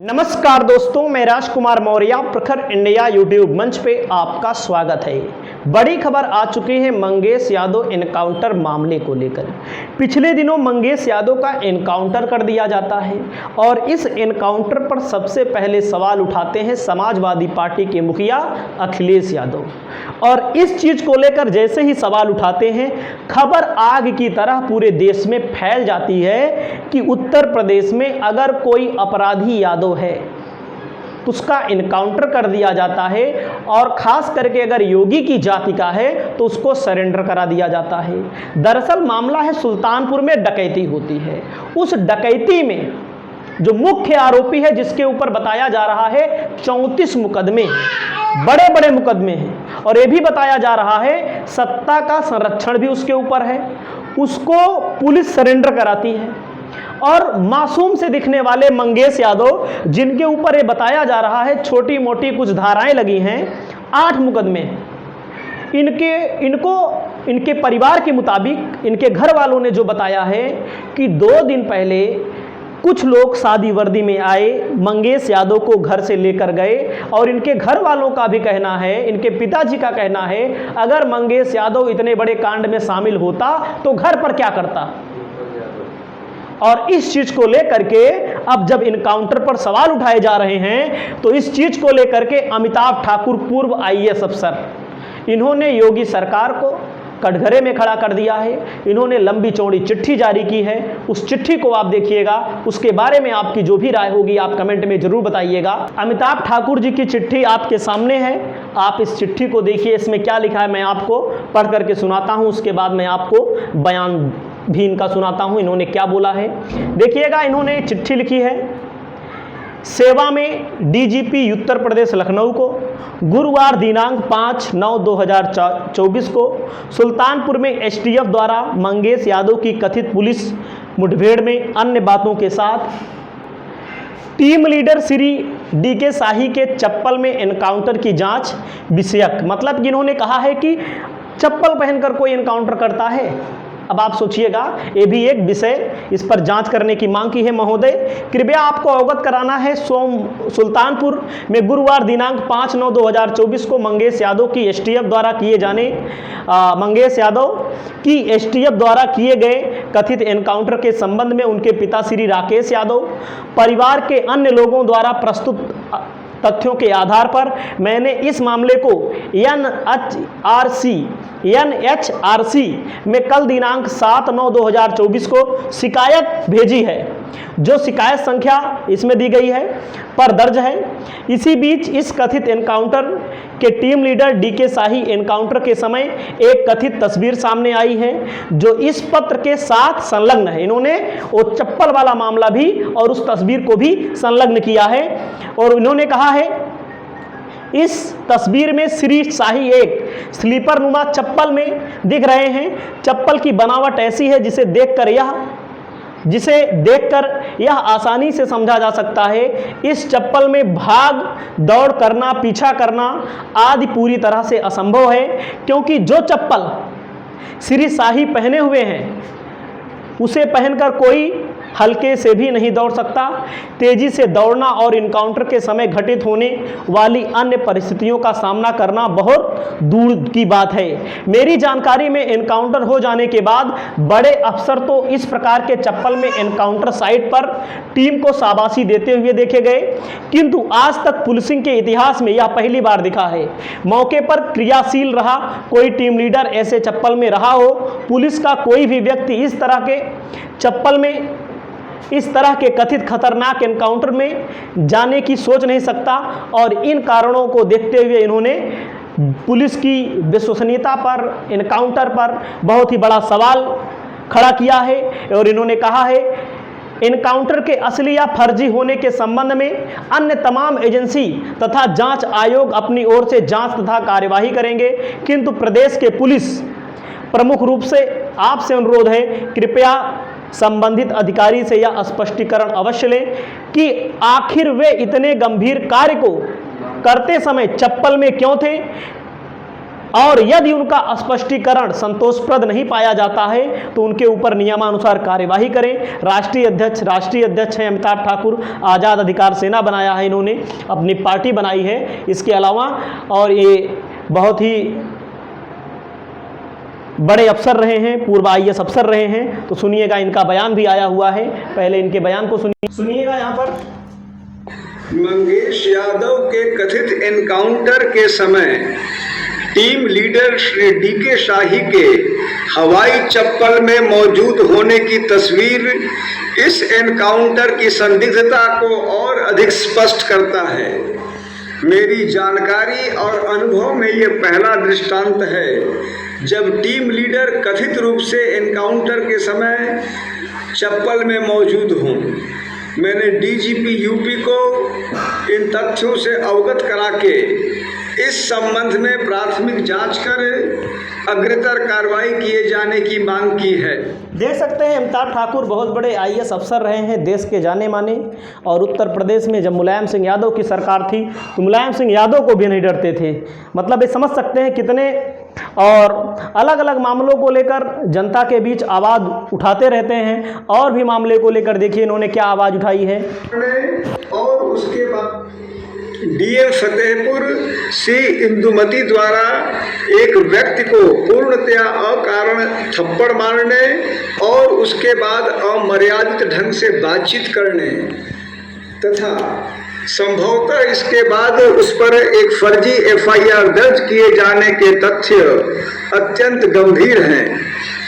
नमस्कार दोस्तों, मैं राजकुमार मौर्य प्रखर इंडिया यूट्यूब मंच पे आपका स्वागत है। बड़ी खबर आ चुकी है मंगेश यादव एनकाउंटर मामले को लेकर। पिछले दिनों मंगेश यादव का एनकाउंटर कर दिया जाता है और इस एनकाउंटर पर सबसे पहले सवाल उठाते हैं समाजवादी पार्टी के मुखिया अखिलेश यादव। और इस चीज़ को लेकर जैसे ही सवाल उठाते हैं, खबर आग की तरह पूरे देश में फैल जाती है कि उत्तर प्रदेश में अगर कोई अपराधी यादव है तो उसका इनकाउंटर कर दिया जाता है और खास करके अगर योगी की जाति का है तो उसको सरेंडर करा दिया जाता है। दरअसल मामला है सुल्तानपुर में डकैती होती है। उस डकैती में जो मुख्य आरोपी है, जिसके ऊपर बताया जा रहा है 34 मुकदमे, बड़े बड़े मुकदमे हैं, और यह भी बताया जा रहा है सत्ता का संरक्षण भी उसके ऊपर है, उसको पुलिस सरेंडर कराती है। और मासूम से दिखने वाले मंगेश यादव, जिनके ऊपर ये बताया जा रहा है छोटी मोटी कुछ धाराएं लगी हैं, 8 मुकदमे, इनके परिवार के मुताबिक इनके घर वालों ने जो बताया है कि 2 दिन पहले कुछ लोग शादी वर्दी में आए, मंगेश यादव को घर से लेकर गए और इनके घर वालों का भी कहना है, इनके पिताजी का कहना है, अगर मंगेश यादव इतने बड़े कांड में शामिल होता तो घर पर क्या करता। और इस चीज को लेकर के अब जब इनकाउंटर पर सवाल उठाए जा रहे हैं तो इस चीज को लेकर के अमिताभ ठाकुर, पूर्व आईएएस अफसर, इन्होंने योगी सरकार को कटघरे में खड़ा कर दिया है। इन्होंने लंबी चौड़ी चिट्ठी जारी की है। उस चिट्ठी को आप देखिएगा, उसके बारे में आपकी जो भी राय होगी आप कमेंट में जरूर बताइएगा। अमिताभ ठाकुर जी की चिट्ठी आपके सामने है, आप इस चिट्ठी को देखिए। इसमें क्या लिखा है मैं आपको पढ़ करके सुनाता हूं, उसके बाद मैं आपको बयान भी इनका सुनाता हूं, इन्होंने क्या बोला है। देखिएगा, इन्होंने चिट्ठी लिखी है सेवा में डीजीपी उत्तर प्रदेश लखनऊ को गुरुवार दिनांक 5/9/2024 को सुल्तानपुर में एसटीएफ द्वारा मंगेश यादव की कथित पुलिस मुठभेड़ में अन्य बातों के साथ टीम लीडर श्री डीके शाही के चप्पल में एनकाउंटर की जांच विषयक, मतलब कि इन्होंने कहा है कि चप्पल पहनकर कोई एनकाउंटर करता है। अब आप सोचिएगा, ये भी एक विषय, इस पर जांच करने की मांग की है। महोदय, कृपया आपको अवगत कराना है, सुल्तानपुर में गुरुवार दिनांक 5/9/2024 को मंगेश यादव की एसटीएफ द्वारा किए गए कथित एनकाउंटर के संबंध में उनके पिता श्री राकेश यादव, परिवार के अन्य लोगों द्वारा प्रस्तुत तथ्यों के आधार पर मैंने इस मामले को एनएचआरसी में कल दिनांक 7/9/2024 को शिकायत भेजी है, जो शिकायत संख्या इसमें दी गई है पर दर्ज है। इसी बीच इस कथित एनकाउंटर के टीम लीडर डीके शाही एनकाउंटर के समय एक कथित तस्वीर सामने आई है जो इस पत्र के साथ संलग्न है। इन्होंने वो चप्पल वाला मामला भी और उस तस्वीर को भी संलग्न किया है और इन्होंने कहा है इस तस्वीर में श्री शाही एक स्लीपर नुमा चप्पल में दिख रहे हैं। चप्पल की बनावट ऐसी है जिसे देखकर यह आसानी से समझा जा सकता है इस चप्पल में भाग दौड़ करना, पीछा करना आदि पूरी तरह से असंभव है, क्योंकि जो चप्पल श्री शाही पहने हुए हैं उसे पहनकर कोई हल्के से भी नहीं दौड़ सकता। तेजी से दौड़ना और इनकाउंटर के समय घटित होने वाली अन्य परिस्थितियों का सामना करना बहुत दूर की बात है। मेरी जानकारी में एनकाउंटर हो जाने के बाद बड़े अफसर तो इस प्रकार के चप्पल में एनकाउंटर साइट पर टीम को शाबाशी देते हुए देखे गए, किंतु आज तक पुलिसिंग के इतिहास में यह पहली बार दिखा है। मौके पर क्रियाशील रहा कोई टीम लीडर ऐसे चप्पल में रहा हो। पुलिस का कोई भी व्यक्ति इस तरह के चप्पल में इस तरह के कथित खतरनाक एनकाउंटर में जाने की सोच नहीं सकता और इन कारणों को देखते हुए इन्होंने पुलिस की विश्वसनीयता पर, एनकाउंटर पर बहुत ही बड़ा सवाल खड़ा किया है। और इन्होंने कहा है एनकाउंटर के असली या फर्जी होने के संबंध में अन्य तमाम एजेंसी तथा जांच आयोग अपनी ओर से जांच तथा कार्यवाही करेंगे, किंतु प्रदेश के पुलिस प्रमुख रूप से आपसे अनुरोध है, कृपया संबंधित अधिकारी से यह स्पष्टीकरण अवश्य लें कि आखिर वे इतने गंभीर कार्य को करते समय चप्पल में क्यों थे। और यदि उनका स्पष्टीकरण संतोषप्रद नहीं पाया जाता है तो उनके ऊपर नियमानुसार कार्यवाही करें। राष्ट्रीय अध्यक्ष हैं अमिताभ ठाकुर, आज़ाद अधिकार सेना बनाया है इन्होंने, अपनी पार्टी बनाई है इसके अलावा, और ये बहुत ही बड़े अफसर रहे हैं, पूर्व IAS अफसर रहे हैं। तो सुनिएगा, इनका बयान भी आया हुआ है, पहले इनके बयान को सुनिएगा। यहाँ पर मंगेश यादव के कथित एनकाउंटर के समय टीम लीडर श्री DK शाही के हवाई चप्पल में मौजूद होने की तस्वीर इस एनकाउंटर की संदिग्धता को और अधिक स्पष्ट करता है। मेरी जानकारी और अनुभव में ये पहला दृष्टांत है जब टीम लीडर कथित रूप से एनकाउंटर के समय चप्पल में मौजूद हों। मैंने DGP UP को इन तथ्यों से अवगत करा के इस संबंध में प्राथमिक जांच कर अग्रतर कार्रवाई किए जाने की मांग की है। देख सकते हैं अमिताभ ठाकुर बहुत बड़े IAS अफसर रहे हैं, देश के जाने माने, और उत्तर प्रदेश में जब मुलायम सिंह यादव की सरकार थी तो मुलायम सिंह यादव को भी नहीं डरते थे। मतलब ये समझ सकते हैं कितने, और अलग अलग मामलों को लेकर जनता के बीच आवाज़ उठाते रहते हैं। और भी मामले को लेकर देखिए इन्होंने क्या आवाज़ उठाई है। और उसके बाद DM फतेहपुर C इंदुमती द्वारा एक व्यक्ति को पूर्णतया अकारण थप्पड़ मारने और उसके बाद अमर्यादित ढंग से बातचीत करने तथा संभवतः इसके बाद उस पर एक फर्जी FIR दर्ज किए जाने के तथ्य अत्यंत गंभीर हैं।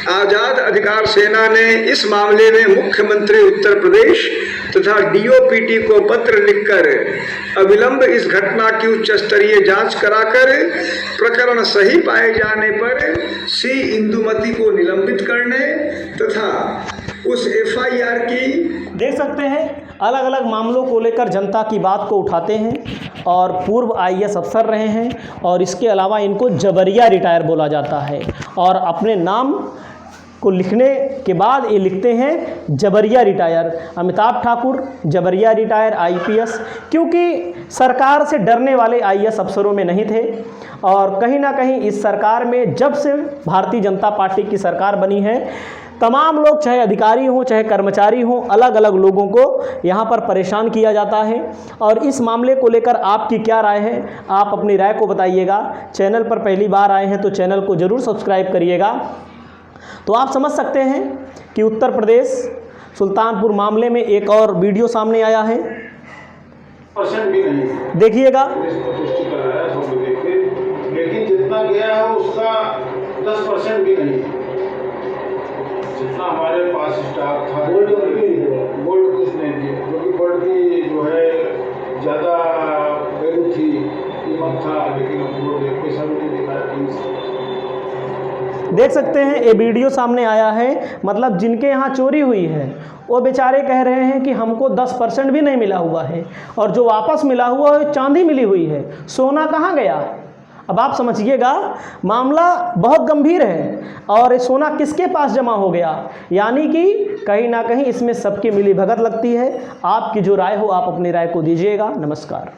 आज़ाद अधिकार सेना ने इस मामले में मुख्यमंत्री उत्तर प्रदेश तथा DOPT को पत्र लिखकर अविलंब इस घटना की उच्च स्तरीय जांच कराकर प्रकरण सही पाए जाने पर C इंदुमती को निलंबित करने तथा उस FIR की, देख सकते हैं अलग अलग मामलों को लेकर जनता की बात को उठाते हैं और पूर्व IAS अफसर रहे हैं। और इसके अलावा इनको जबरिया रिटायर बोला जाता है, और अपने नाम को लिखने के बाद ये लिखते हैं जबरिया रिटायर। अमिताभ ठाकुर जबरिया रिटायर IPS, क्योंकि सरकार से डरने वाले IAS अफसरों में नहीं थे। और कहीं ना कहीं इस सरकार में जब से भारतीय जनता पार्टी की सरकार बनी है, तमाम लोग चाहे अधिकारी हों चाहे कर्मचारी हों, अलग अलग लोगों को यहाँ पर परेशान किया जाता है। और इस मामले को लेकर आपकी क्या राय है, आप अपनी राय को बताइएगा। चैनल पर पहली बार आए हैं तो चैनल को ज़रूर सब्सक्राइब करिएगा। तो आप समझ सकते हैं कि उत्तर प्रदेश सुल्तानपुर मामले में एक और वीडियो सामने आया है, देखिएगा। लेकिन जितना गया है उसका 10% भी नहीं, जितना हमारे पास स्टॉक था गोल्ड कुछ नहीं दिया, क्योंकि गोल्ड की जो है ज़्यादा वैल्यू थी, कीमत था, लेकिन वो पैसा भी नहीं दिखा। देख सकते हैं ये वीडियो सामने आया है, मतलब जिनके यहाँ चोरी हुई है वो बेचारे कह रहे हैं कि हमको 10% भी नहीं मिला हुआ है, और जो वापस मिला हुआ है चांदी मिली हुई है, सोना कहाँ गया। अब आप समझिएगा मामला बहुत गंभीर है, और सोना किसके पास जमा हो गया, यानी कि कहीं ना कहीं इसमें सबकी मिली भगत लगती है। आपकी जो राय हो आप अपनी राय को दीजिएगा। नमस्कार।